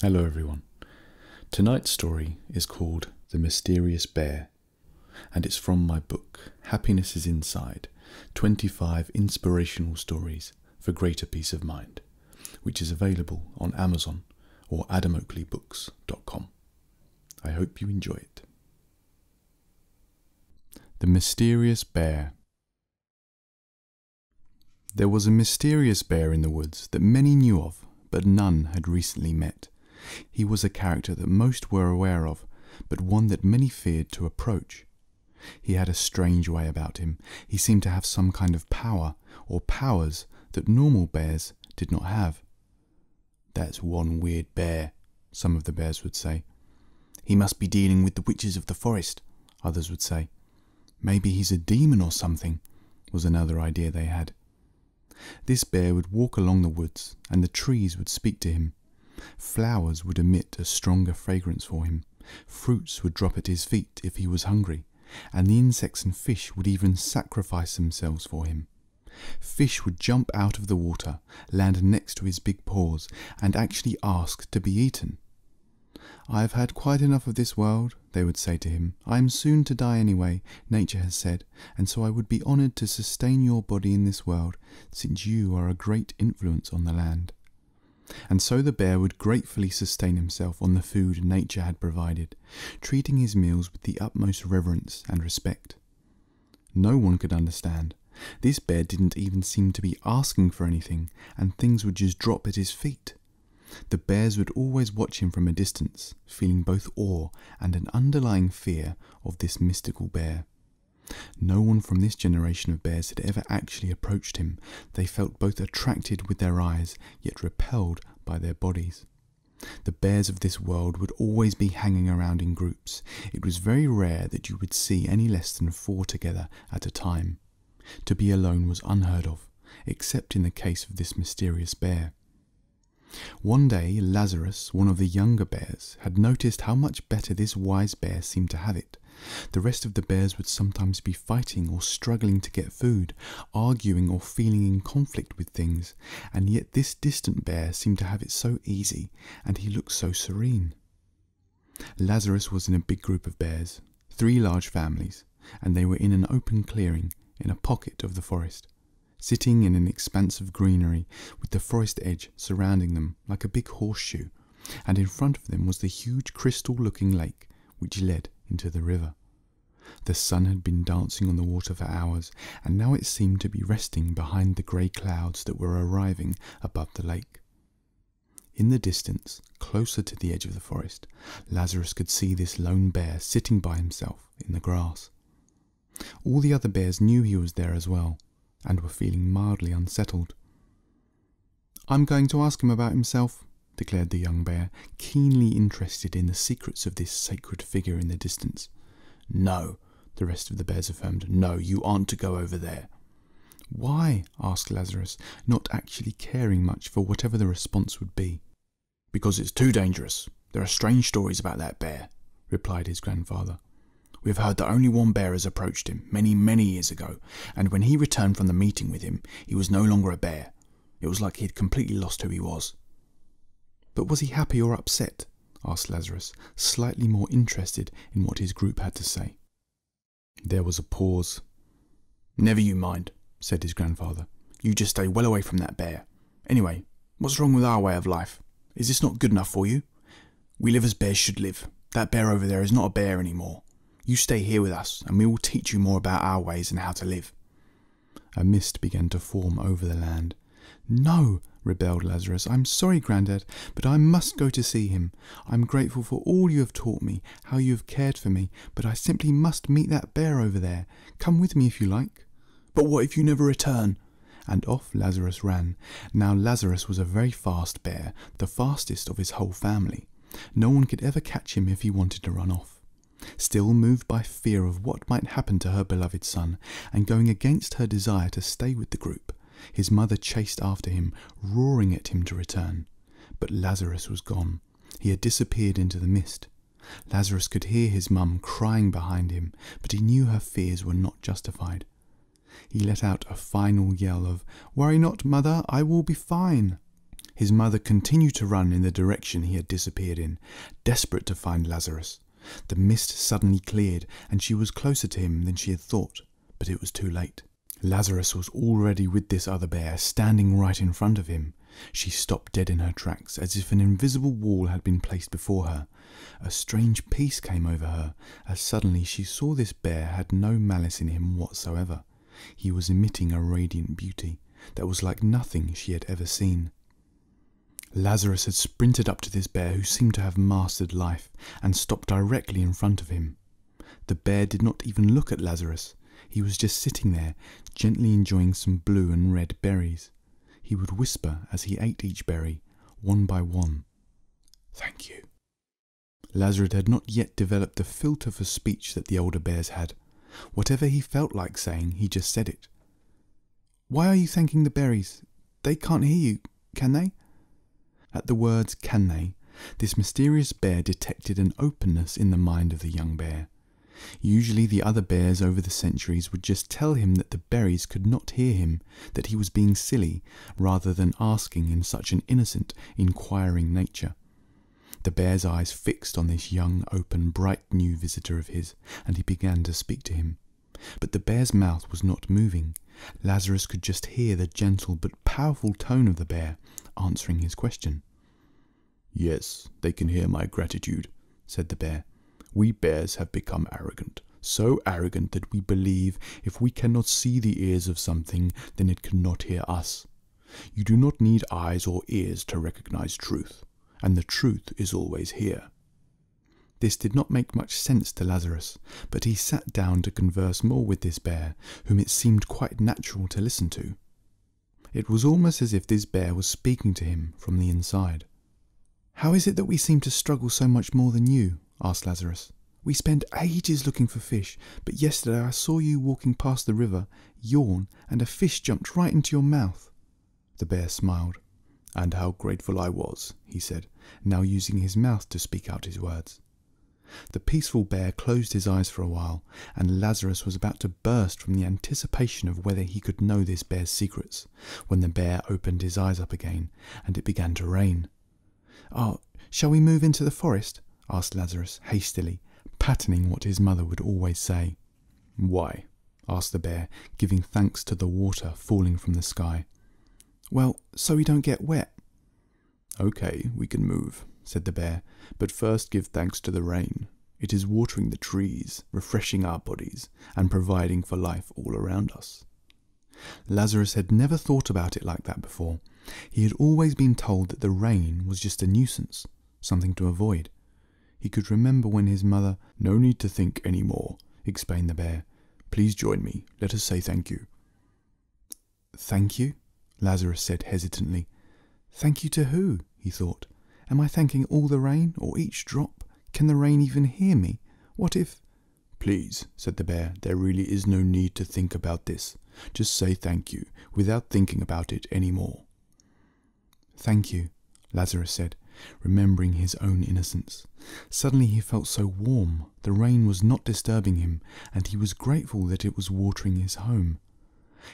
Hello everyone. Tonight's story is called The Mysterious Bear, and it's from my book, Happiness is Inside, 25 Inspirational Stories for Greater Peace of Mind, which is available on Amazon or AdamOakleyBooks.com. I hope you enjoy it. The Mysterious Bear. There was a mysterious bear in the woods that many knew of, but none had recently met. He was a character that most were aware of, but one that many feared to approach. He had a strange way about him. He seemed to have some kind of power, or powers, that normal bears did not have. "That's one weird bear," some of the bears would say. "He must be dealing with the witches of the forest," others would say. "Maybe he's a demon or something," was another idea they had. This bear would walk along the woods, and the trees would speak to him. Flowers would emit a stronger fragrance for him. Fruits would drop at his feet if he was hungry, and the insects and fish would even sacrifice themselves for him. Fish would jump out of the water, land next to his big paws, and actually ask to be eaten. "I have had quite enough of this world," they would say to him. "I am soon to die anyway, nature has said, and so I would be honoured to sustain your body in this world, since you are a great influence on the land." And so the bear would gratefully sustain himself on the food nature had provided, treating his meals with the utmost reverence and respect. No one could understand. This bear didn't even seem to be asking for anything, and things would just drop at his feet. The bears would always watch him from a distance, feeling both awe and an underlying fear of this mystical bear. No one from this generation of bears had ever actually approached him. They felt both attracted with their eyes, yet repelled by their bodies. The bears of this world would always be hanging around in groups. It was very rare that you would see any less than 4 together at a time. To be alone was unheard of, except in the case of this mysterious bear. One day, Lazarus, one of the younger bears, had noticed how much better this wise bear seemed to have it. The rest of the bears would sometimes be fighting or struggling to get food, arguing or feeling in conflict with things, and yet this distant bear seemed to have it so easy, and he looked so serene. Lazarus was in a big group of bears, 3 large families, and they were in an open clearing in a pocket of the forest, sitting in an expanse of greenery with the forest edge surrounding them like a big horseshoe, and in front of them was the huge crystal-looking lake which led into the river. The sun had been dancing on the water for hours, and now it seemed to be resting behind the grey clouds that were arriving above the lake. In the distance, closer to the edge of the forest, Lazarus could see this lone bear sitting by himself in the grass. All the other bears knew he was there as well, and were feeling mildly unsettled. "I'm going to ask him about himself," declared the young bear, keenly interested in the secrets of this sacred figure in the distance. "No," the rest of the bears affirmed. "No, you aren't to go over there." "Why?" asked Lazarus, not actually caring much for whatever the response would be. "Because it's too dangerous. There are strange stories about that bear," replied his grandfather. "We have heard that only one bear has approached him many, many years ago, and when he returned from the meeting with him, he was no longer a bear. It was like he had completely lost who he was." "But was he happy or upset?" asked Lazarus, slightly more interested in what his group had to say. There was a pause. "Never you mind," said his grandfather. "You just stay well away from that bear. Anyway, what's wrong with our way of life? Is this not good enough for you? We live as bears should live. That bear over there is not a bear anymore. You stay here with us, and we will teach you more about our ways and how to live." A mist began to form over the land. "No," rebelled Lazarus. "I'm sorry, Grandad, but I must go to see him. I'm grateful for all you have taught me, how you have cared for me, but I simply must meet that bear over there. Come with me if you like." "But what if you never return?" And off Lazarus ran. Now Lazarus was a very fast bear, the fastest of his whole family. No one could ever catch him if he wanted to run off. Still moved by fear of what might happen to her beloved son, and going against her desire to stay with the group, his mother chased after him, roaring at him to return. But Lazarus was gone. He had disappeared into the mist. Lazarus could hear his mum crying behind him, but he knew her fears were not justified. He let out a final yell of, "Worry not, mother, I will be fine." His mother continued to run in the direction he had disappeared in, desperate to find Lazarus. The mist suddenly cleared, and she was closer to him than she had thought, but it was too late. Lazarus was already with this other bear, standing right in front of him. She stopped dead in her tracks, as if an invisible wall had been placed before her. A strange peace came over her, as suddenly she saw this bear had no malice in him whatsoever. He was emitting a radiant beauty that was like nothing she had ever seen. Lazarus had sprinted up to this bear, who seemed to have mastered life, and stopped directly in front of him. The bear did not even look at Lazarus. He was just sitting there, gently enjoying some blue and red berries. He would whisper as he ate each berry, one by one, "Thank you." Lazarus had not yet developed the filter for speech that the older bears had. Whatever he felt like saying, he just said it. "Why are you thanking the berries? They can't hear you, can they?" At the words "can they," this mysterious bear detected an openness in the mind of the young bear. Usually the other bears over the centuries would just tell him that the berries could not hear him, that he was being silly, rather than asking in such an innocent, inquiring nature. The bear's eyes fixed on this young, open, bright new visitor of his, and he began to speak to him. But the bear's mouth was not moving. Lazarus could just hear the gentle but powerful tone of the bear answering his question. "Yes, they can hear my gratitude," said the bear. "We bears have become arrogant, so arrogant that we believe if we cannot see the ears of something, then it cannot hear us. You do not need eyes or ears to recognize truth, and the truth is always here." This did not make much sense to Lazarus, but he sat down to converse more with this bear, whom it seemed quite natural to listen to. It was almost as if this bear was speaking to him from the inside. "How is it that we seem to struggle so much more than you?" asked Lazarus. "We spend ages looking for fish, but yesterday I saw you walking past the river, yawn, and a fish jumped right into your mouth." The bear smiled. "And how grateful I was," he said, now using his mouth to speak out his words. The peaceful bear closed his eyes for a while, and Lazarus was about to burst from the anticipation of whether he could know this bear's secrets, when the bear opened his eyes up again, and it began to rain. "Oh, shall we move into the forest?" asked Lazarus hastily, patterning what his mother would always say. "Why?" asked the bear, giving thanks to the water falling from the sky. "Well, so we don't get wet." "Okay, we can move," said the bear, "but first give thanks to the rain. It is watering the trees, refreshing our bodies, and providing for life all around us." Lazarus had never thought about it like that before. He had always been told that the rain was just a nuisance, something to avoid. He could remember when his mother— "No need to think any more," explained the bear. "Please join me. Let us say thank you." "Thank you?" Lazarus said hesitantly. "Thank you to who?" he thought. "Am I thanking all the rain, or each drop? Can the rain even hear me? What if—" "Please," said the bear, "there really is no need to think about this. Just say thank you, without thinking about it any more." "Thank you," Lazarus said, remembering his own innocence. Suddenly he felt so warm. The rain was not disturbing him, and he was grateful that it was watering his home.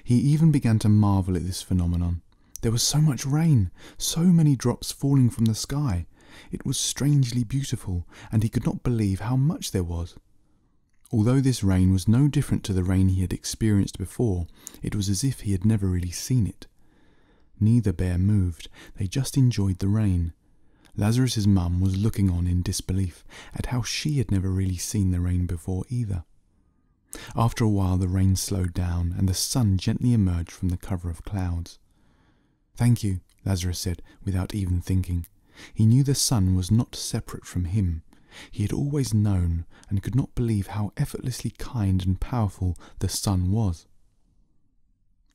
He even began to marvel at this phenomenon. There was so much rain, so many drops falling from the sky. It was strangely beautiful, and he could not believe how much there was. Although this rain was no different to the rain he had experienced before, it was as if he had never really seen it. Neither bear moved, they just enjoyed the rain. Lazarus's mum was looking on in disbelief at how she had never really seen the rain before either. After a while the rain slowed down, and the sun gently emerged from the cover of clouds. "Thank you," Lazarus said, without even thinking. He knew the sun was not separate from him. He had always known, and could not believe how effortlessly kind and powerful the sun was.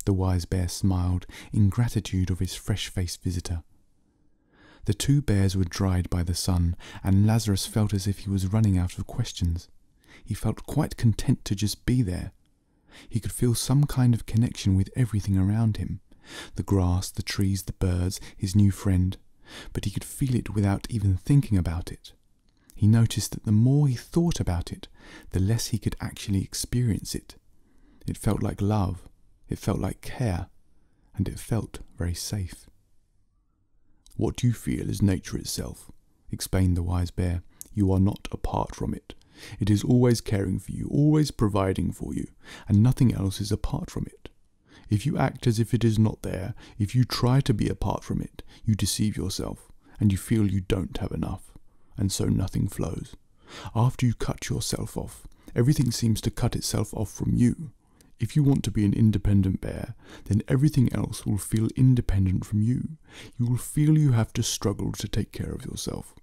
The wise bear smiled in gratitude of his fresh-faced visitor. The two bears were dried by the sun, and Lazarus felt as if he was running out of questions. He felt quite content to just be there. He could feel some kind of connection with everything around him. The grass, the trees, the birds, his new friend. But he could feel it without even thinking about it. He noticed that the more he thought about it, the less he could actually experience it. It felt like love, it felt like care, and it felt very safe. What you feel is nature itself, explained the wise bear. You are not apart from it. It is always caring for you, always providing for you, and nothing else is apart from it. If you act as if it is not there, if you try to be apart from it, you deceive yourself, and you feel you don't have enough, and so nothing flows. After you cut yourself off, everything seems to cut itself off from you. If you want to be an independent bear, then everything else will feel independent from you. You will feel you have to struggle to take care of yourself.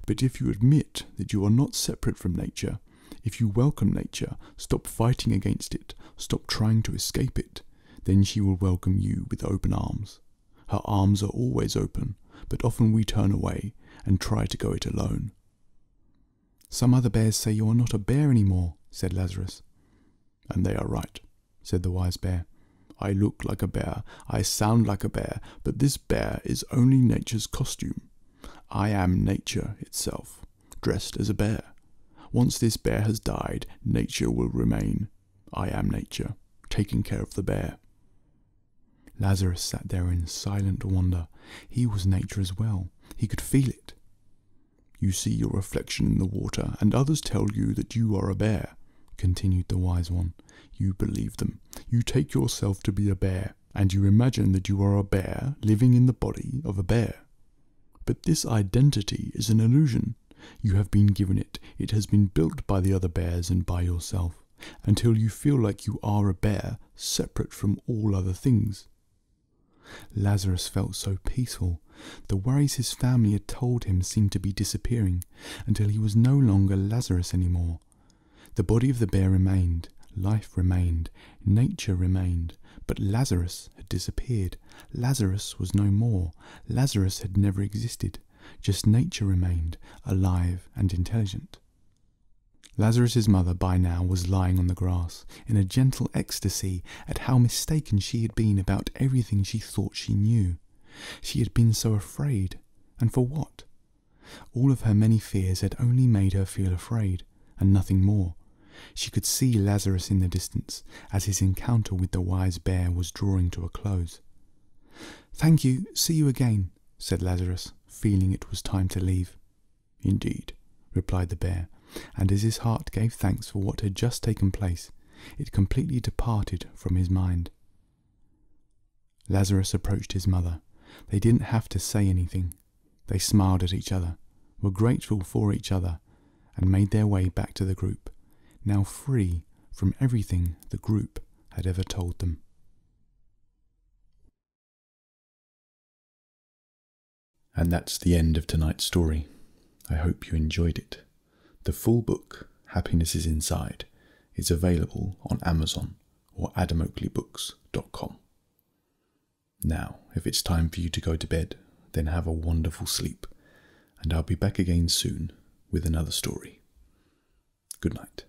But if you admit that you are not separate from nature, if you welcome nature, stop fighting against it, stop trying to escape it, then she will welcome you with open arms. Her arms are always open, but often we turn away and try to go it alone. Some other bears say you are not a bear anymore, said Lazarus. And they are right, said the wise bear. I look like a bear, I sound like a bear, but this bear is only nature's costume. I am nature itself, dressed as a bear. Once this bear has died, nature will remain. I am nature, taking care of the bear. Lazarus sat there in silent wonder. He was nature as well. He could feel it. You see your reflection in the water, and others tell you that you are a bear, continued the wise one. You believe them. You take yourself to be a bear, and you imagine that you are a bear living in the body of a bear. But this identity is an illusion. You have been given it. It has been built by the other bears and by yourself, until you feel like you are a bear, separate from all other things. Lazarus felt so peaceful. The worries his family had told him seemed to be disappearing, until he was no longer Lazarus anymore. The body of the bear remained, life remained, nature remained, but Lazarus had disappeared. Lazarus was no more. Lazarus had never existed. Just nature remained, alive and intelligent. Lazarus's mother by now was lying on the grass, in a gentle ecstasy at how mistaken she had been about everything she thought she knew. She had been so afraid, and for what? All of her many fears had only made her feel afraid, and nothing more. She could see Lazarus in the distance, as his encounter with the wise bear was drawing to a close. "Thank you, see you again," said Lazarus, feeling it was time to leave. "Indeed," replied the bear, and as his heart gave thanks for what had just taken place, it completely departed from his mind. Lazarus approached his mother. They didn't have to say anything. They smiled at each other, were grateful for each other, and made their way back to the group, now free from everything the group had ever told them. And that's the end of tonight's story. I hope you enjoyed it. The full book, Happiness is Inside, is available on Amazon or AdamOakleyBooks.com. Now, if it's time for you to go to bed, then have a wonderful sleep, and I'll be back again soon with another story. Good night.